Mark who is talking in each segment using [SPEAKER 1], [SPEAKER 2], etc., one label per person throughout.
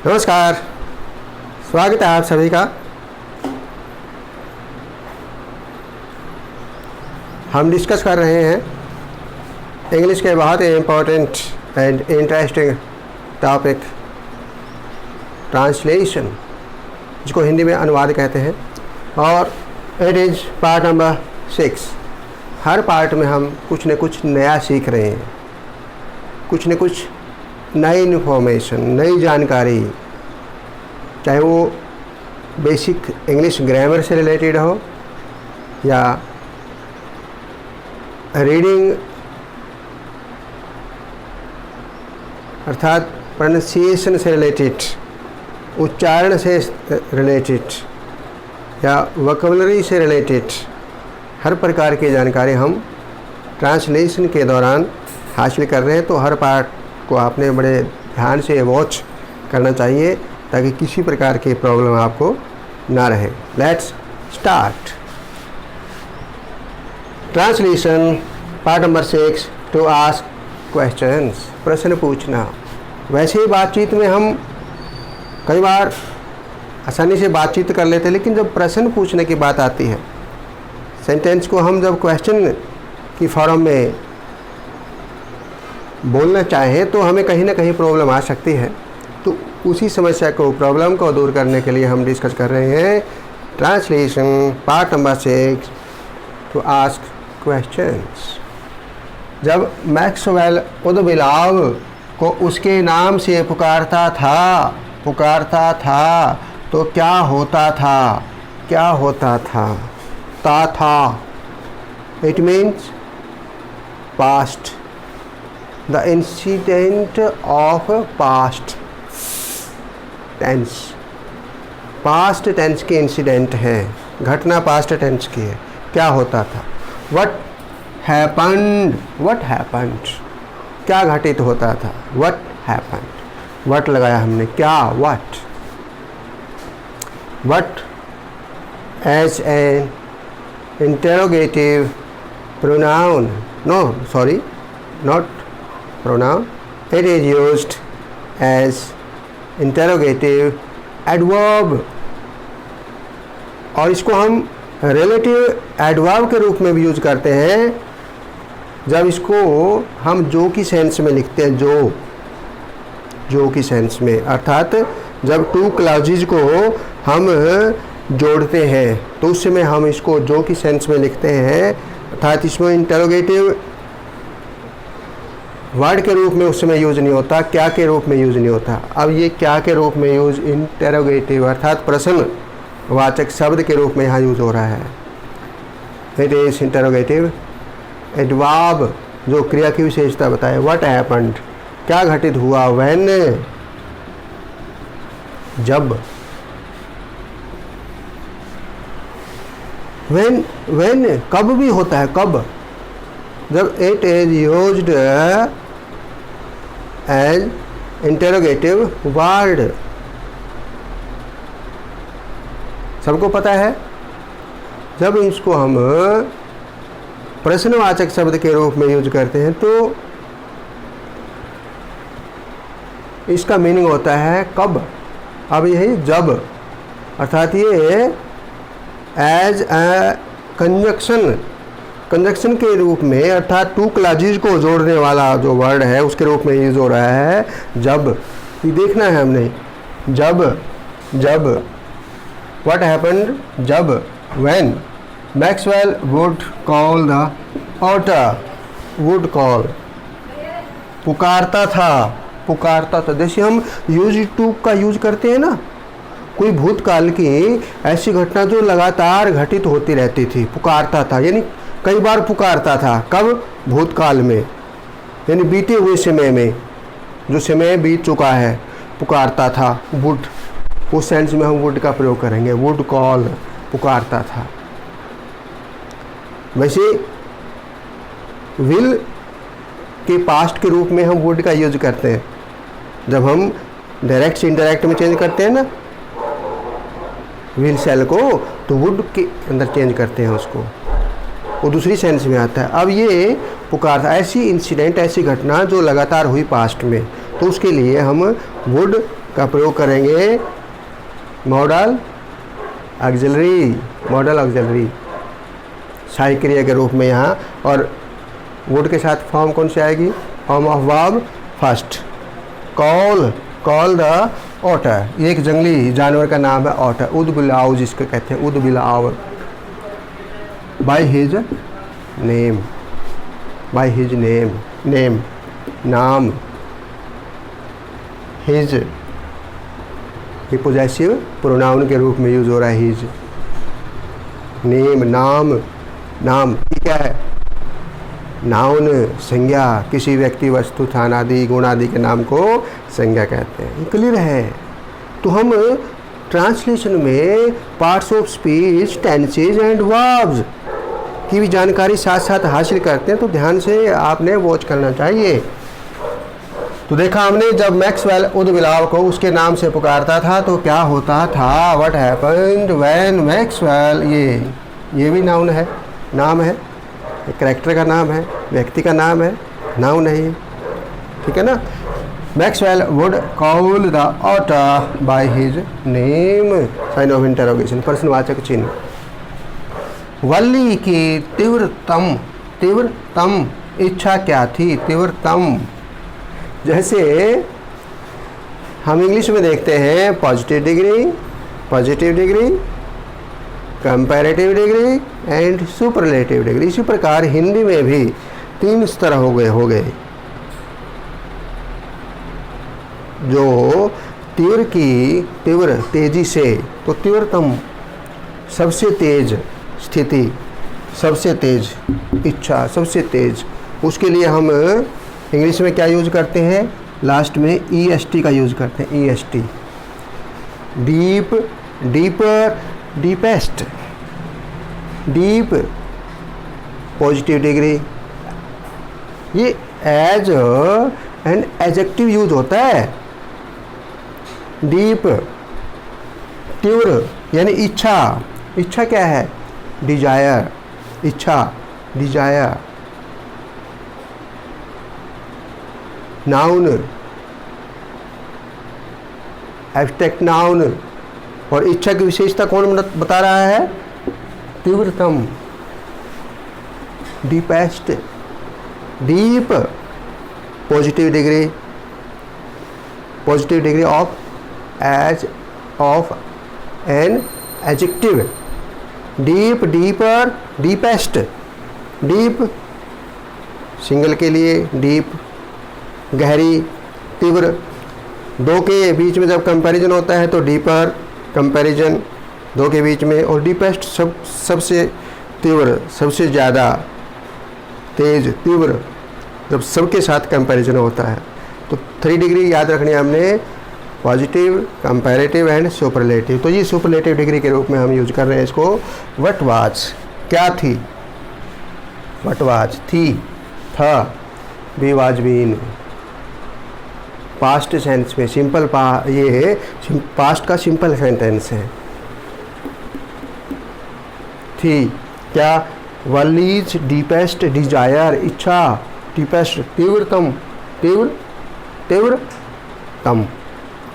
[SPEAKER 1] नमस्कार, स्वागत है आप सभी का। हम डिस्कस कर रहे हैं इंग्लिश के बहुत ही important and interesting topic translation, जिसको हिंदी में अनुवाद कहते हैं, और इट इज़ पार्ट नंबर 6। हर पार्ट में हम कुछ न कुछ नया सीख रहे हैं, कुछ न कुछ नई इन्फॉर्मेशन, नई जानकारी, चाहे वो बेसिक इंग्लिश ग्रामर से रिलेटेड हो या रीडिंग अर्थात प्रोनाउंसिएशन से रिलेटेड, उच्चारण से रिलेटेड या वोकैबुलरी से रिलेटेड हर प्रकार की जानकारी हम ट्रांसलेशन के दौरान हासिल कर रहे हैं। तो हर पार्ट को आपने बड़े ध्यान से वॉच करना चाहिए ताकि किसी प्रकार की प्रॉब्लम आपको ना रहे। Let's start translation part number 6, to ask questions, प्रश्न पूछना। वैसे ही बातचीत में हम कई बार आसानी से बातचीत कर लेते हैं, लेकिन जब प्रश्न पूछने की बात आती है, सेंटेंस को हम जब क्वेश्चन की फॉर्म में बोलना चाहें तो हमें कहीं ना कहीं प्रॉब्लम आ सकती है। तो उसी समस्या को, प्रॉब्लम को दूर करने के लिए हम डिस्कस कर रहे हैं translation part number 6, to ask questions. जब मैक्सवेल उदबिलाव को उसके नाम से पुकारता था तो क्या होता था? था it means past, the incident of past tense. Past tense के इंसिडेंट है, घटना पास्ट टेंस की है। क्या होता था? व्हाट हैपन्ड, क्या घटित होता था? व्हाट हैपन्ड, व्हाट लगाया हमने, क्या, what as an interrogative pronoun, not pronoun, it is used as interrogative adverb, और इसको हम रिलेटिव एडवर्ब के रूप में भी यूज करते हैं जब इसको हम जो की सेंस में लिखते हैं, जो की सेंस में, अर्थात जब टू क्लॉजेज को हम जोड़ते हैं तो उस समय हम इसको जो की सेंस में लिखते हैं, अर्थात इसमें इंटेरोगेटिव वर्ड के रूप में उस समय यूज नहीं होता, क्या के रूप में यूज नहीं होता। अब ये क्या के रूप में यूज, इंटेरोगेटिव अर्थात प्रश्न वाचक शब्द के रूप में यहाँ यूज हो रहा है। इट इज इंटेरोगेटिव एडवर्ब, जो क्रिया की विशेषता बताए। व्हाट हैपेंड, क्या घटित हुआ? व्हेन, जब। व्हेन कब भी होता है, कब, जब it is used as interrogative word. सबको पता है, जब इसको हम प्रश्नवाचक शब्द के रूप में यूज करते हैं तो इसका मीनिंग होता है कब। अब यही जब, अर्थात ये एज अ कंजक्शन के रूप में, अर्थात टू क्लॉजेज को जोड़ने वाला जो वर्ड है उसके रूप में यूज हो रहा है जब। ये देखना है हमने, जब व्हाट हैपेंड, जब, when Maxwell would call the otter, would call, पुकारता था। जैसे हम यूज टू का यूज करते हैं ना, कोई भूतकाल की ऐसी घटना जो लगातार घटित होती रहती थी, पुकारता था, यानी कई बार पुकारता था। कब? भूतकाल में, यानी बीते हुए समय में, जो समय बीत चुका है, पुकारता था। वुड, उस सेंस में हम वुड का प्रयोग करेंगे, वुड कॉल, पुकारता था। वैसे विल के पास्ट के रूप में हम वुड का यूज करते हैं जब हम डायरेक्ट से इनडायरेक्ट में चेंज करते हैं ना, विल सेल को, तो वुड के अंदर चेंज करते हैं उसको, वो दूसरी सेंस में आता है। अब ये पुकार, ऐसी इंसिडेंट, ऐसी घटना जो लगातार हुई पास्ट में, तो उसके लिए हम वुड का प्रयोग करेंगे मॉडल ऑक्सिलरी सहायक क्रिया के रूप में यहाँ। और वुड के साथ फॉर्म कौन सी आएगी? Form of verb first. Call the otter, ये एक जंगली जानवर का नाम है ऑटर, उद बिलाव जिसको कहते हैं, उद बिलाव। बाय हिज नेम, नाम। हिज ये पोजेसिव प्रोनाउन के रूप में यूज हो रहा है। हिज नेम, नाम क्या है? नाउन संज्ञा, किसी व्यक्ति, वस्तु, स्थान आदि, गुण आदि के नाम को संज्ञा कहते हैं। क्लियर है? तो हम ट्रांसलेशन में parts of speech, tenses and verbs की भी जानकारी साथ साथ हासिल करते हैं, तो ध्यान से आपने वॉच करना चाहिए। तो देखा हमने, जब मैक्सवेल उद बिलाव को उसके नाम से पुकारता था तो क्या होता था? व्हाट हैपेंड व्हेन मैक्सवेल, ये भी नाउन है, नाम है, कैरेक्टर का नाम है, व्यक्ति का नाम है, नाउन है ये, ठीक है ना। Maxwell would call the otter by his name, sign of interrogation, प्रश्नवाचक चिन्ह। वल्ली की तीव्रतम इच्छा क्या थी? तीव्रतम, जैसे हम इंग्लिश में देखते हैं positive degree, comparative degree and superlative degree, इसी प्रकार हिंदी में भी 3 स्तर हो गए। जो तीव्र तेजी से, तो तीव्रतम सबसे तेज स्थिति, सबसे तेज इच्छा, सबसे तेज, उसके लिए हम इंग्लिश में क्या यूज करते हैं? लास्ट में EST का यूज करते हैं, EST। Deep, deeper, deepest, deep positive degree, ये एज एंड एडजेक्टिव यूज होता है। डीप तीव्र यानी इच्छा क्या है? डिजायर, इच्छा, डिजायर। नाउन, एब्स्ट्रैक्ट नाउन, और इच्छा की विशेषता कौन बता रहा है? तीव्रतम, deepest, deep positive degree of an adjective. Deep, deeper, deepest. Deep single के लिए डीप, गहरी, तीव्र। दो के बीच में जब कंपैरिजन होता है तो डीपर कंपैरिजन, दो के बीच में। और डीपेस्ट सबसे तीव्र, सबसे ज़्यादा तेज, तीव्र, जब सबके साथ कंपैरिजन होता है। तो 3 डिग्री याद रखनी है हमने, पॉजिटिव, कंपैरेटिव एंड सुपरलेटिव। तो ये सुपरलेटिव डिग्री के रूप में हम यूज कर रहे हैं इसको। व्हाट वाज, क्या थी? व्हाट वाज, थी, था। Be was been, past tense में सिंपल ये पास्ट का सिंपल सेंटेंस है। थी क्या? वलीज डीपेस्ट डिजायर, इच्छा, डीपेस्ट तीव्रतम, तीव्रतम,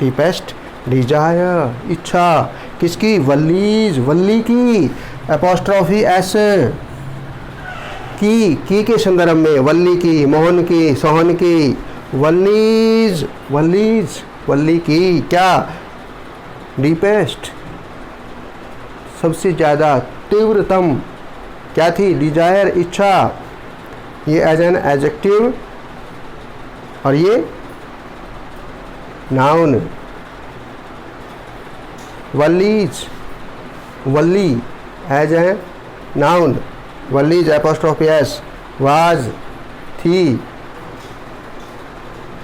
[SPEAKER 1] डीपेस्ट डिजायर, इच्छा किसकी? वलीज, वल्ली की, एपोस्ट्रोफी एस, की के संदर्भ में, वल्ली की, मोहन की, सोहन की, वल्लीज, वल्ली की, क्या? डीपेस्ट सबसे ज़्यादा, तीव्रतम क्या थी? डिजायर, इच्छा। ये एज एन एडजेक्टिव और ये noun. Valleys, valley as a noun, valleys apostrophe s, was, थी,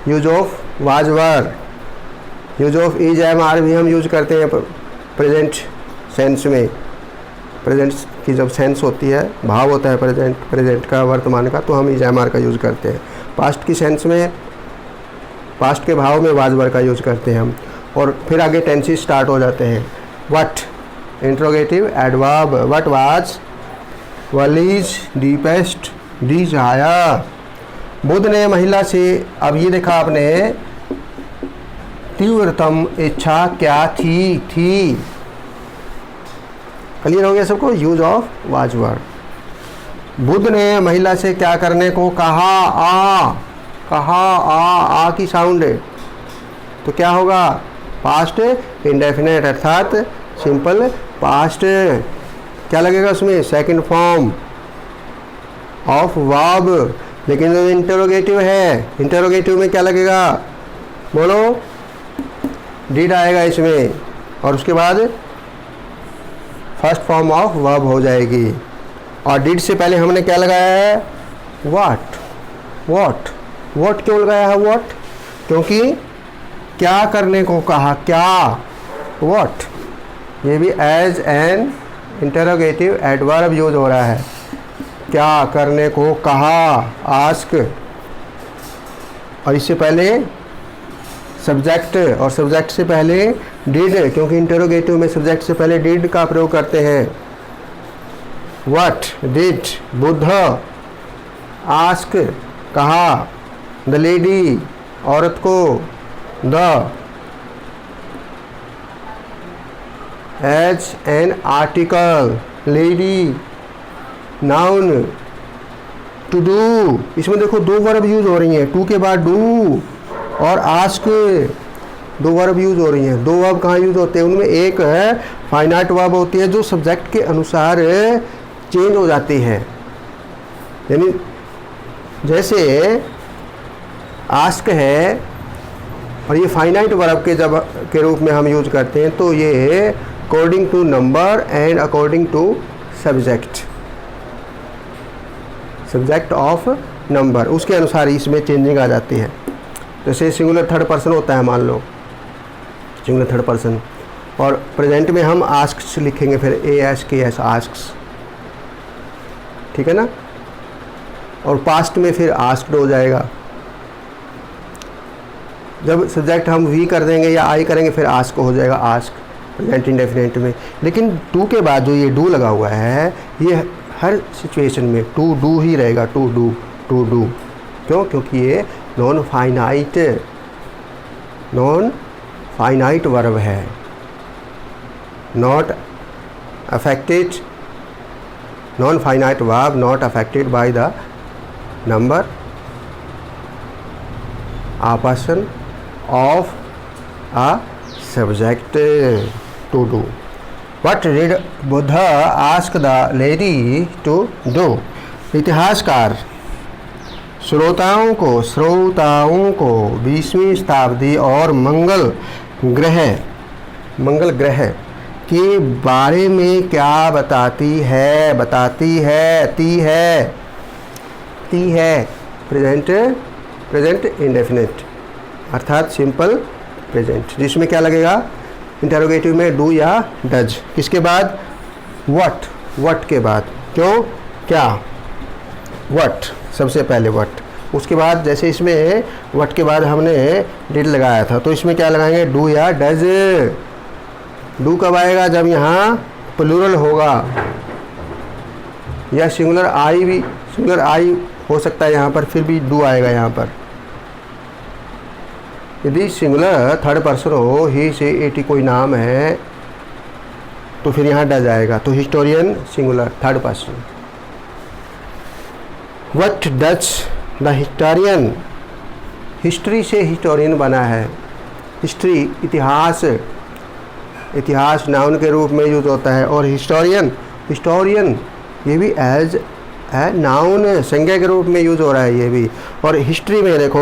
[SPEAKER 1] use of was were, use of is am are भी हम यूज करते हैं प्रेजेंट सेंस में। प्रेजेंट की जब सेंस होती है, भाव होता है प्रेजेंट का, वर्तमान का, तो हम इज एम आर का यूज़ करते हैं। पास्ट की सेंस में, पास्ट के भाव में वाज वर का यूज़ करते हैं हम। और फिर आगे टेंसेस स्टार्ट हो जाते हैं। What interrogative adverb, what was, valleys, deepest, desire. Buddha ने महिला से, अब ये देखा आपने, तीव्रतम इच्छा क्या थी? थी। क्लियर हो गया सबको? Use of was word. Buddha ने महिला से क्या करने को कहा? कहा। आ की साउंड है तो क्या होगा? पास्ट इंडेफिनेट अर्थात सिंपल पास्ट। क्या लगेगा उसमें? Second form of verb. लेकिन जो इंटरोगेटिव है, इंटरोगेटिव में क्या लगेगा? बोलो। डिड आएगा इसमें और उसके बाद फर्स्ट फॉर्म ऑफ वर्ब हो जाएगी। और डिड से पहले हमने क्या लगाया है? व्हाट। व्हाट। व्हाट क्यों लगाया है? व्हाट क्योंकि क्या करने को कहा? क्या। व्हाट। ये भी as an interrogative adverb use हो रहा है। क्या करने को कहा? आस्क। और इससे पहले सब्जेक्ट, और सब्जेक्ट से पहले डिड, क्योंकि इंटरोगेटिव में सब्जेक्ट से पहले डिड का प्रयोग करते हैं। व्हाट डिड बुद्ध आस्क कहा द लेडी औरत को, the as an article, lady noun, to do. इसमें देखो दो वर्ब यूज हो रही हैं, टू के बाद डू और आस्क, दो वर्ब यूज हो रही हैं। दो वर्ब कहाँ यूज होते हैं? उनमें एक है फाइनाइट वर्ब होती है जो सब्जेक्ट के अनुसार चेंज हो जाती है। यानी जैसे आस्क है और ये फाइनाइट वर्ब के रूप में हम यूज करते हैं, तो ये according to number and according to subject, subject of number, उसके अनुसार इसमें चेंजिंग आ जाती है। जैसे सिंगुलर थर्ड पर्सन होता है, मान लो सिंगुलर थर्ड पर्सन, और प्रेजेंट में हम आस्क्स लिखेंगे, फिर ए एस के एस आस्क्स, ठीक है ना। और पास्ट में फिर आस्क्ड हो जाएगा। जब सब्जेक्ट हम वी कर देंगे या आई करेंगे फिर आस्क हो जाएगा, आस्क प्रेजेंट इंडेफिनिट में। लेकिन टू के बाद जो ये डू लगा हुआ है ये हर सिचुएशन में टू डू ही रहेगा, टू डू, टू डू। क्यों? क्योंकि ये नॉन फाइनाइट वर्ब है, not affected, non finite verb not affected by the number, a person of a subject to do. What did Buddha ask the lady to do? इतिहासकार श्रोताओं को 20वीं शताब्दी और मंगल ग्रह के बारे में क्या बताती है? ती है प्रेजेंट इंडेफिनिट अर्थात सिंपल प्रेजेंट, जिसमें क्या लगेगा? इंटरोगेटिव में डू या डज। किसके बाद? व्हाट के बाद। क्यों? क्या? व्हाट सबसे पहले व्हाट, उसके बाद जैसे इसमें व्हाट के बाद हमने डिड लगाया था, तो इसमें क्या लगाएंगे? डू या डज। डू कब आएगा? जब यहाँ प्लूरल होगा, या सिंगुलर आई हो सकता है यहाँ पर, फिर भी डू आएगा यहाँ पर। यदि सिंगुलर थर्ड पर्सन हो, ही से इट कोई नाम है, तो फिर यहाँ डज आएगा। तो historian singular third person. What does the historian? History से हिस्टोरियन बना है। हिस्ट्री इतिहास नाउन के रूप में यूज होता है, और हिस्टोरियन ये भी एज नाउन संज्ञा के रूप में यूज हो रहा है ये भी। और हिस्ट्री में देखो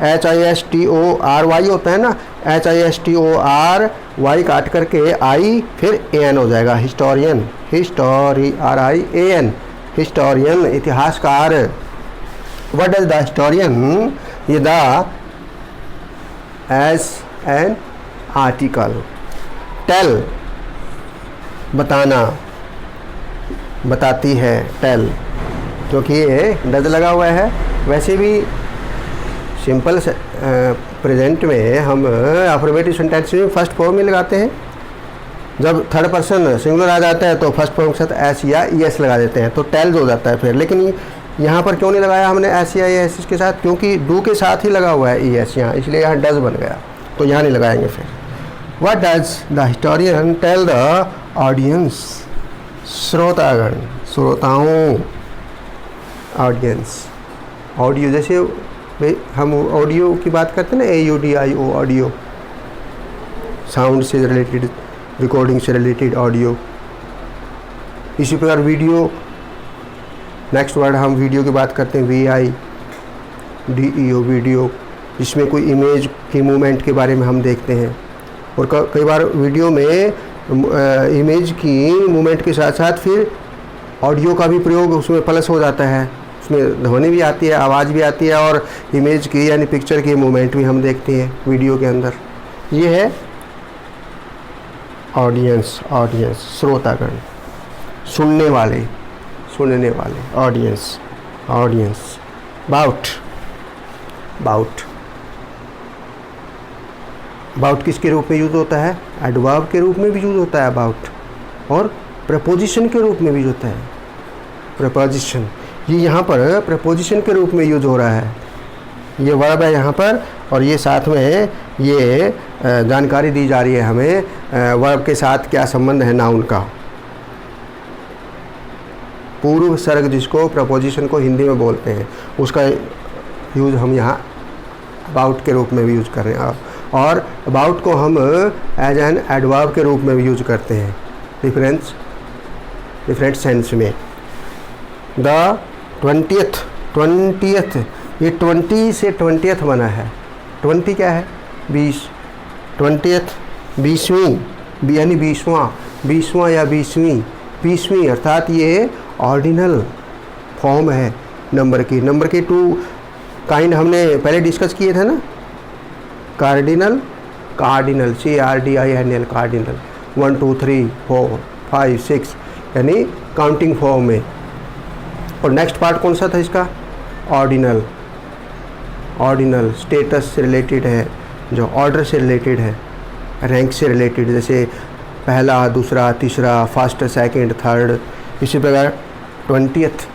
[SPEAKER 1] HISTORY होता है ना, HISTORY काट करके आई फिर AN हो जाएगा, हिस्टोरियन, RIAN, हिस्टोरियन इतिहासकार। What does the historian? ये the as an article, tell बताना, बताती है, टेल, क्योंकि ये डज लगा हुआ है। वैसे भी सिंपल प्रेजेंट में हम अफर्मेटिव सेंटेंस में फर्स्ट फॉर्म में लगाते हैं। जब थर्ड पर्सन सिंगुलर आ जाता है तो फर्स्ट फॉर्म के साथ एस या ES लगा देते हैं, तो टेल्स हो जाता है फिर। लेकिन यहाँ पर क्यों नहीं लगाया हमने एस या ES के साथ? क्योंकि डू के साथ ही लगा हुआ है ES यहाँ, इसलिए यहाँ डज बन गया। तो यहाँ नहीं लगाएंगे फिर। What does the historian tell the audience, श्रोतागण, श्रोताओं, ऑडियंस। ऑडियो जैसे भाई हम ऑडियो की बात करते हैं ना, AUDIO, ऑडियो, साउंड से रिलेटेड, रिकॉर्डिंग से रिलेटेड ऑडियो। इसी प्रकार वीडियो, नेक्स्ट वर्ड हम वीडियो की बात करते हैं, VIDEO, वीडियो, जिसमें कोई इमेज की मूवमेंट के बारे में हम देखते हैं। और कई बार वीडियो में इमेज की मूवमेंट के साथ साथ फिर ऑडियो का भी प्रयोग उसमें प्लस हो जाता है, उसमें ध्वनि भी आती है, आवाज़ भी आती है, और इमेज की यानी पिक्चर की मूवमेंट भी हम देखते हैं वीडियो के अंदर। ये है ऑडियंस, ऑडियंस, श्रोतागण, सुनने वाले, सुनने वाले, audience, audience. Bout, bout, bout किसके रूप में यूज़ होता है? एडवर्ब के रूप में भी यूज़ होता है बाउट, और प्रपोजिशन के रूप में भी होता है प्रपोजिशन। ये यहाँ पर प्रपोजिशन के रूप में यूज हो रहा है, ये वर्ब है यहाँ पर, और ये साथ में ये जानकारी दी जा रही है हमें वर्ब के साथ क्या संबंध है नाउन का। पूर्व सर्ग जिसको प्रपोजिशन को हिंदी में बोलते हैं, उसका यूज़ हम यहाँ अबाउट के रूप में भी यूज़ कर रहे हैं, और अबाउट को हम एज एन एडवर्ब के रूप में भी यूज करते हैं डिफरेंट सेंस में। द 20th, ये 20 से 20th बना है। 20 क्या है? 20, 20th 20वीं, यानी 20वां या 20वीं, अर्थात ये ऑर्डिनल फॉर्म है नंबर की। नंबर के 2 काइंड हमने पहले डिस्कस किए थे ना, कार्डिनल, कार्डिनल, CARDINAL, कार्डिनल, 1 2 3 4 5 6 यानी काउंटिंग फॉर्म में। और नेक्स्ट पार्ट कौन सा था इसका? ऑर्डिनल, ऑर्डिनल स्टेटस से रिलेटेड है, जो ऑर्डर से रिलेटेड है, रैंक से रिलेटेड, जैसे पहला, दूसरा, तीसरा, फर्स्ट, सेकंड, थर्ड। इसी प्रकार 20th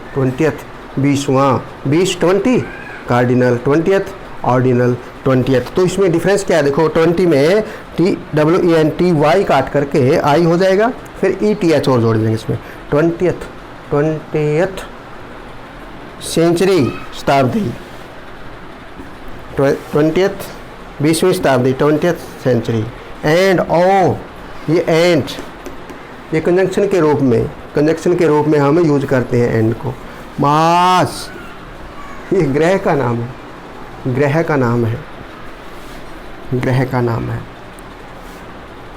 [SPEAKER 1] 20वां, 20 cardinal, 20th ordinal, 20th। तो इसमें डिफरेंस क्या है? देखो 20 में TWENTY काट करके आई हो जाएगा, फिर ETH और जोड़ देंगे इसमें। 20th सेंचुरी, शताब्दी, 20th 20वीं शताब्दी, 20th सेंचुरी। एंड ओ, ये एंड, ये कंजंक्शन के रूप में हम यूज करते हैं एंड को। मास, ये ग्रह का नाम है, ग्रह का नाम है, ग्रह का नाम है।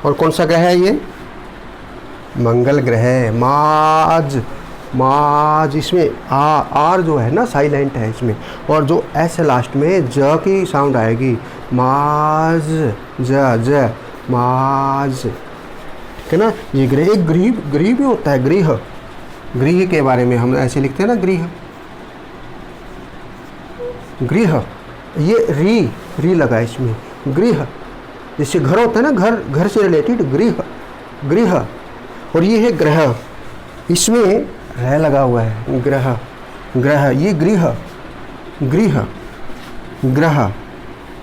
[SPEAKER 1] और कौन सा ग्रह है ये? मंगल ग्रह। माज, माज, इसमें आर जो है ना साइलेंट है इसमें, और जो एस लास्ट में ज की साउंड आएगी, माज, ज माज, ठीक है ना। ये ग्रह, एक गृह भी होता है, गृह के बारे में हम ऐसे लिखते हैं ना, गृह, ये री लगा इसमें, गृह, जैसे घर होता है ना, घर से रिलेटेड, गृह। और ये है ग्रह, इसमें रह लगा हुआ है, ग्रह, ये ग्रह,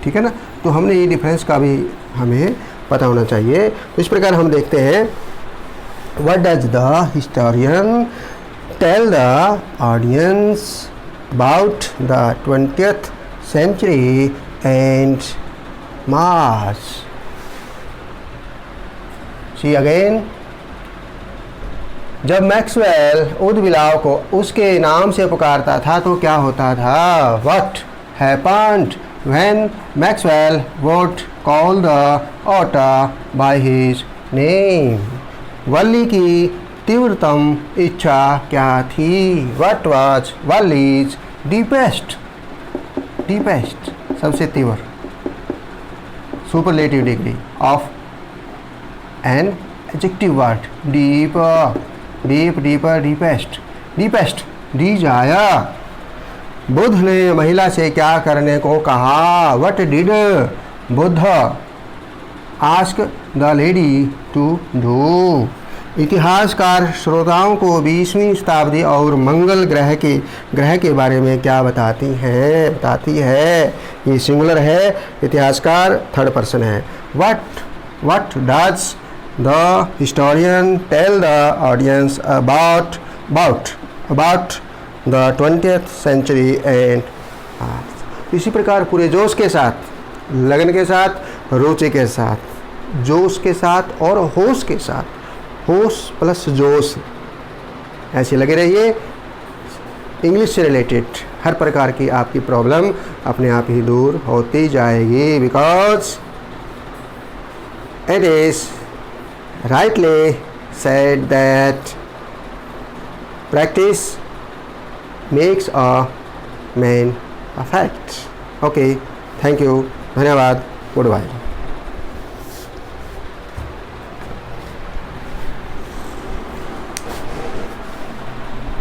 [SPEAKER 1] ठीक है ना। तो हमने ये डिफरेंस का भी हमें पता होना चाहिए। तो इस प्रकार हम देखते हैं, what does the historian tell the audience about the 20th century and Mars. See again. जब मैक्सवेल उद्विलाव को उसके नाम से पुकारता था तो क्या होता था? What happened when Maxwell would call the otter by his name? वल्ली की तीव्रतम इच्छा क्या थी? What was Wally's deepest, सबसे तीव्र, superlative degree of an adjective word, deepest, desire. Buddha ने महिला से क्या करने को कहा? What did Buddha ask the lady to do? इतिहासकार श्रोताओं को 20वीं शताब्दी और मंगल ग्रह के बारे में क्या बताती है। ये सिंगुलर है, इतिहासकार थर्ड पर्सन है। What does the historian tell the audience about the 20th century and. इसी प्रकार पूरे जोश के साथ, लगन के साथ, रुचि के साथ, जोश के साथ और होश के साथ, होश प्लस जोश, ऐसे लगे रहिए। इंग्लिश से रिलेटेड हर प्रकार की आपकी प्रॉब्लम अपने आप ही दूर होती जाएगी, because it is rightly said that practice makes a man perfect. Okay, thank you, धन्यवाद, गुड बाय।